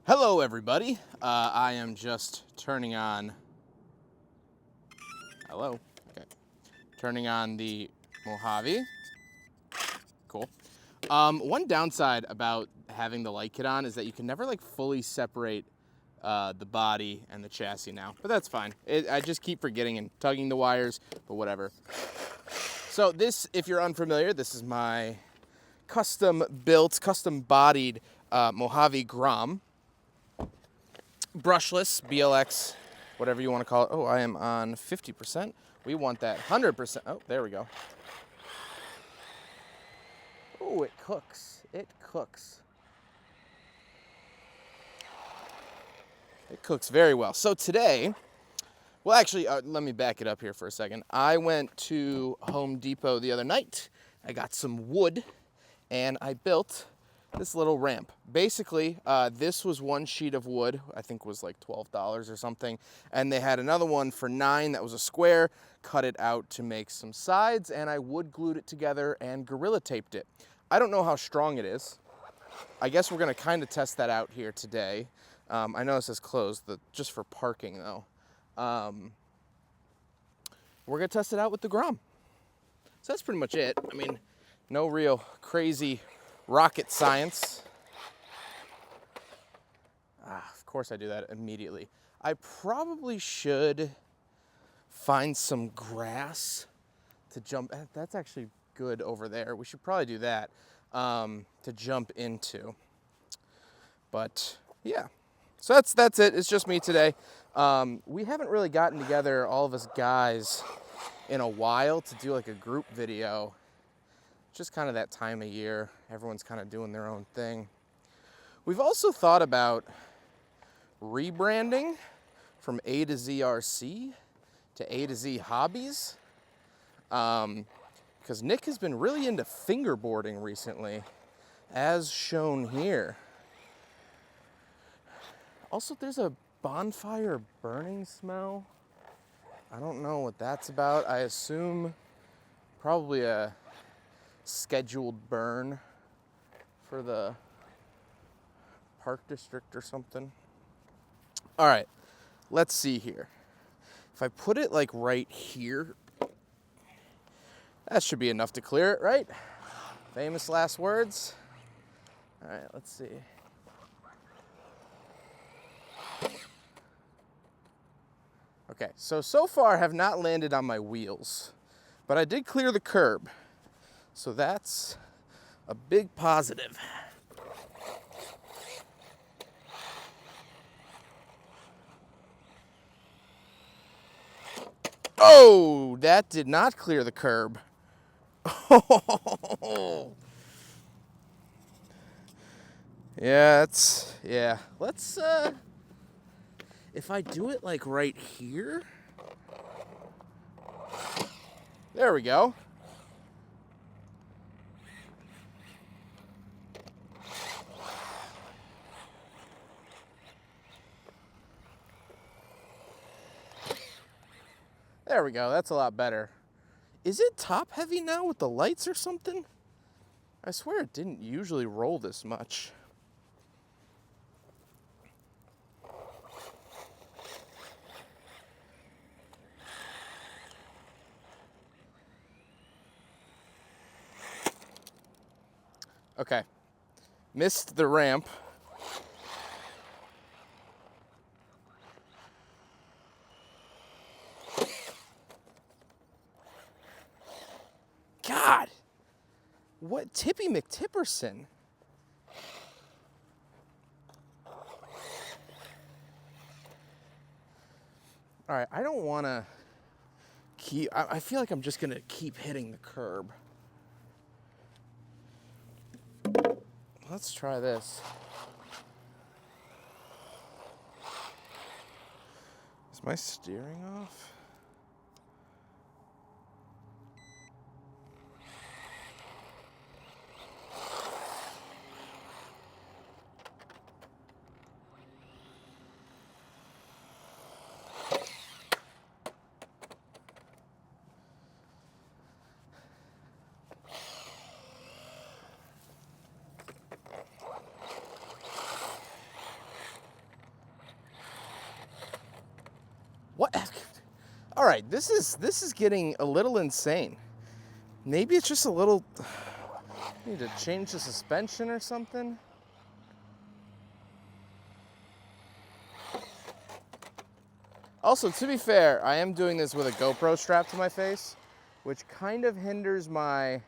Hello everybody, I am just turning on, turning on the Mojave. Cool. One downside about having the light kit on is that you can never like fully separate the body and the chassis now, but that's fine. I just keep forgetting and tugging the wires, but whatever. So this, if you're unfamiliar, this is my custom built, custom bodied Mojave GROM. Brushless, BLX, whatever you want to call it. Oh, I am on 50%. We want that 100%. Oh, there we go. Oh, it cooks. It cooks. It cooks very well. So today, well, actually, let me back it up here for a second. I went to Home Depot the other night. I got some wood, and I built this little ramp. Basically, this was one sheet of wood, I think was like $12 or something, and they had another one for $9 that was a square, cut it out to make some sides, and I wood glued it together and Gorilla taped it. I don't know how strong it is. I guess we're gonna kind of test that out here today. I know this is closed, just for parking though. We're gonna test it out with the GROM. So that's pretty much it. I mean, no real crazy rocket science. Of course I do that immediately. I probably should find some grass to jump. That's actually good over there. We should probably do that to jump into. But yeah, so that's it. It's just me today. We haven't really gotten together, all of us guys, in a while to do like a group video. Just kind of that time of year. Everyone's kind of doing their own thing. We've also thought about rebranding from A to Z RC to A to Z Hobbies. Because Nick has been really into fingerboarding recently, as shown here. Also, there's a bonfire burning smell. I don't know what that's about. I assume probably a scheduled burn for the park district or something. All right, let's see here. If I put it like right here, that should be enough to clear it, right? Famous last words. All right, let's see. Okay, so far I have not landed on my wheels, but I did clear the curb. So that's a big positive. Oh, that did not clear the curb. Yeah, let's, if I do it like right here, there we go. There we go, that's a lot better. Is it top heavy now with the lights or something? I swear it didn't usually roll this much. Okay, missed the ramp. God, what Tippy McTipperson? All right, I don't want to keep, I feel like I'm just going to keep hitting the curb. Let's try this. Is my steering off? What? All right, this is getting a little insane. Maybe it's just a little. Need to change the suspension or something. Also, to be fair, I am doing this with a GoPro strapped to my face, which kind of hinders my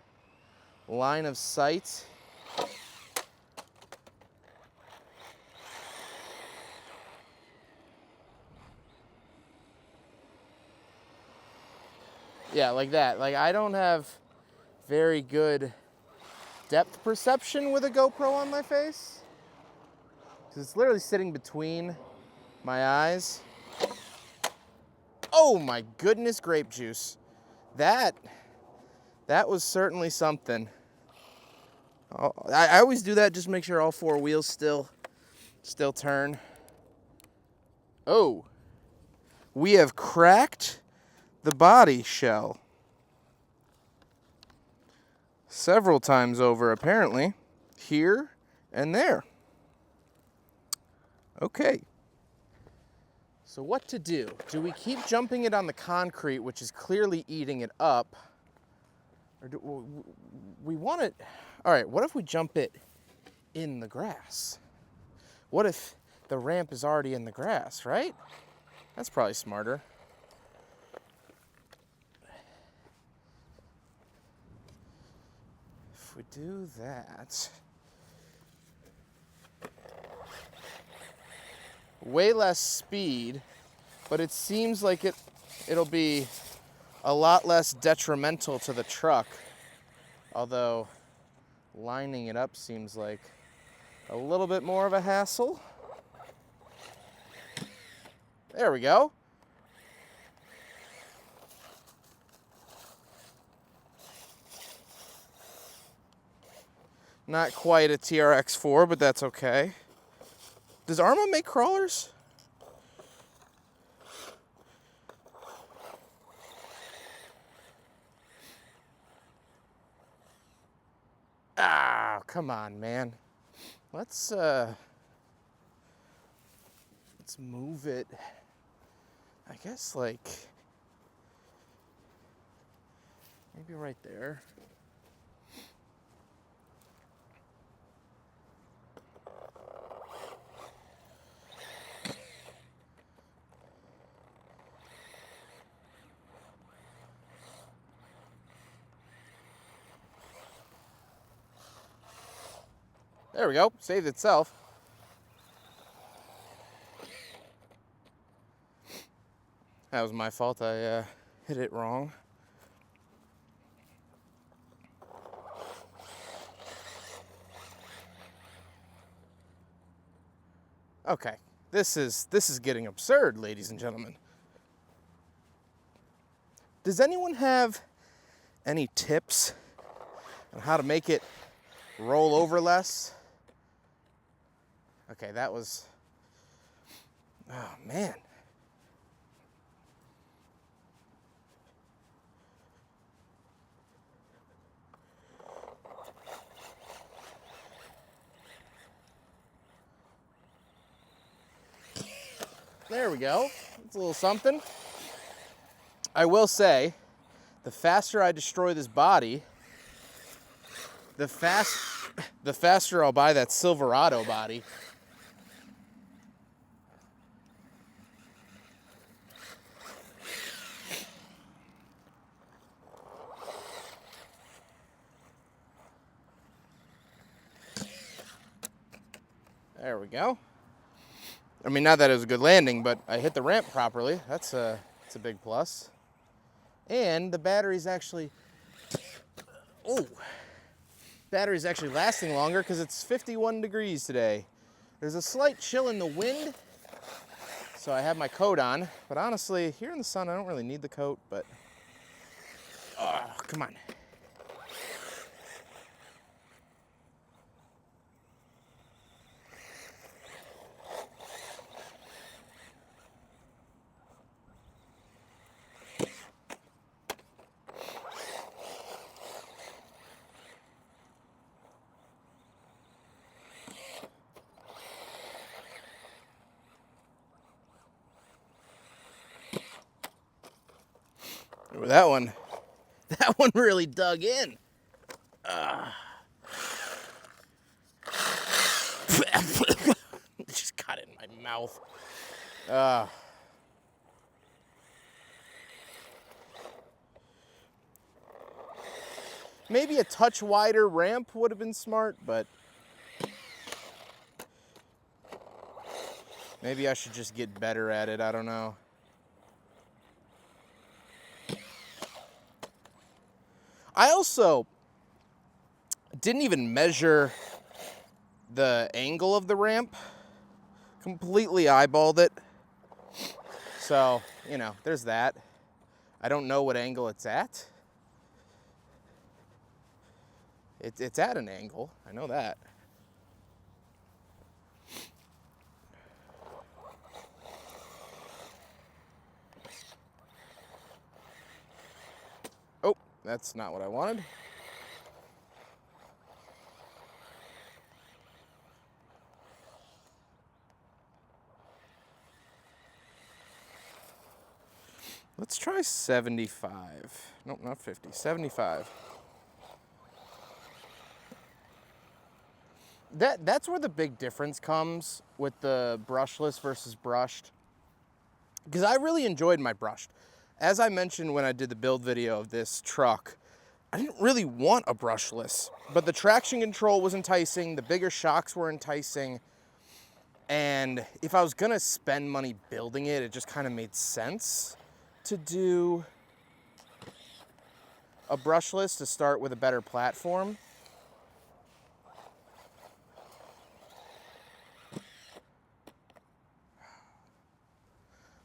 line of sight. Yeah, like that. Like, I don't have very good depth perception with a GoPro on my face, because it's literally sitting between my eyes. Oh my goodness, grape juice. That was certainly something. I always do that, just make sure all four wheels still turn. Oh, we have cracked the body shell several times over, apparently, here and there. Okay. So what to do? Do we keep jumping it on the concrete, which is clearly eating it up? Or do we want it? All right, what if we jump it in the grass? What if the ramp is already in the grass, right? That's probably smarter. If we do that, way less speed, but it seems like it'll be a lot less detrimental to the truck, although lining it up seems like a little bit more of a hassle. There we go. Not quite a TRX4, but that's okay. Does Arma make crawlers? Ah, come on, man. Let's move it. I guess like maybe right there. There we go, saved itself. That was my fault, I hit it wrong. Okay, this is getting absurd, ladies and gentlemen. Does anyone have any tips on how to make it roll over less? Okay, that was, oh man. There we go. It's a little something. I will say, the faster I destroy this body, the faster I'll buy that Silverado body. There we go. I mean, not that it was a good landing, but I hit the ramp properly. That's a big plus. And the battery's actually, battery's actually lasting longer because it's 51 degrees today. There's a slight chill in the wind, so I have my coat on. But honestly, here in the sun, I don't really need the coat, but, oh, come on. Ooh, that one really dug in. Just got it in my mouth. Maybe a touch wider ramp would have been smart, but maybe I should just get better at it. I don't know. I also didn't even measure the angle of the ramp. Completely eyeballed it. So, you know, there's that. I don't know what angle it's at. It's at an angle. I know that. Oh, that's not what I wanted. Let's try 75. Nope, not 50. 75. That's where the big difference comes with the brushless versus brushed. Because I really enjoyed my brushed. As I mentioned when I did the build video of this truck, I didn't really want a brushless. But the traction control was enticing, the bigger shocks were enticing. And if I was gonna spend money building it, it just kind of made sense to do a brushless to start with a better platform.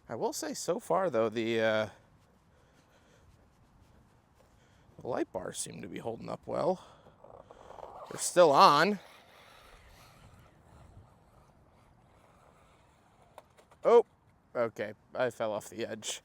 I will say so far though, the light bars seem to be holding up well. They're still on. Oh, okay, I fell off the edge.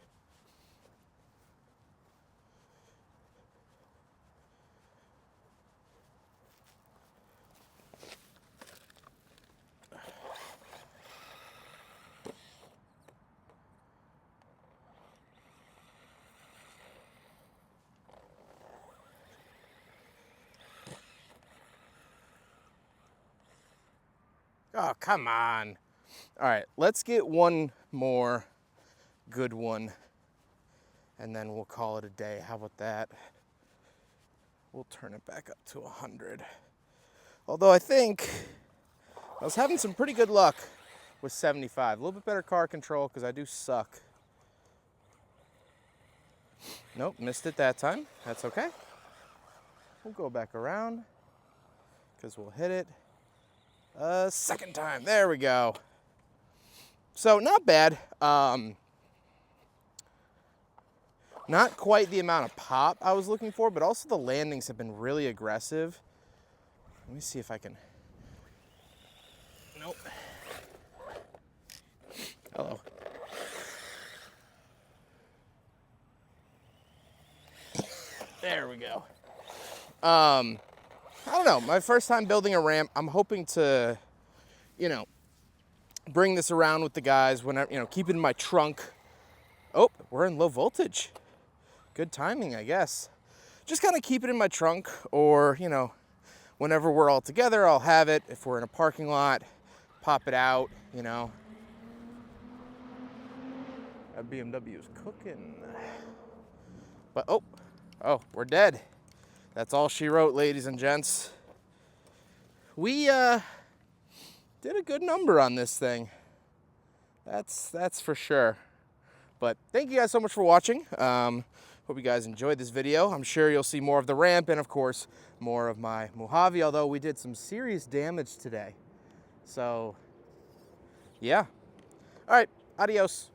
Oh, come on. All right, let's get one more good one, and then we'll call it a day. How about that? We'll turn it back up to 100. Although I think I was having some pretty good luck with 75. A little bit better car control because I do suck. Nope, missed it that time. That's okay. We'll go back around because we'll hit it a second time. There we go. So not bad. Not quite the amount of pop I was looking for, but also the landings have been really aggressive. Let me see if I can. Nope. Hello. There we go. I don't know. My first time building a ramp. I'm hoping to, you know, bring this around with the guys whenever, you know, keep it in my trunk. Oh, we're in low voltage. Good timing, I guess. Just kind of keep it in my trunk, or, you know, whenever we're all together, I'll have it. If we're in a parking lot, pop it out, you know. That BMW is cooking. But, oh, we're dead. That's all she wrote, ladies and gents. We did a good number on this thing. That's for sure. But thank you guys so much for watching. Hope you guys enjoyed this video. I'm sure you'll see more of the ramp and, of course, more of my Mojave, although we did some serious damage today. So, yeah. All right, adios.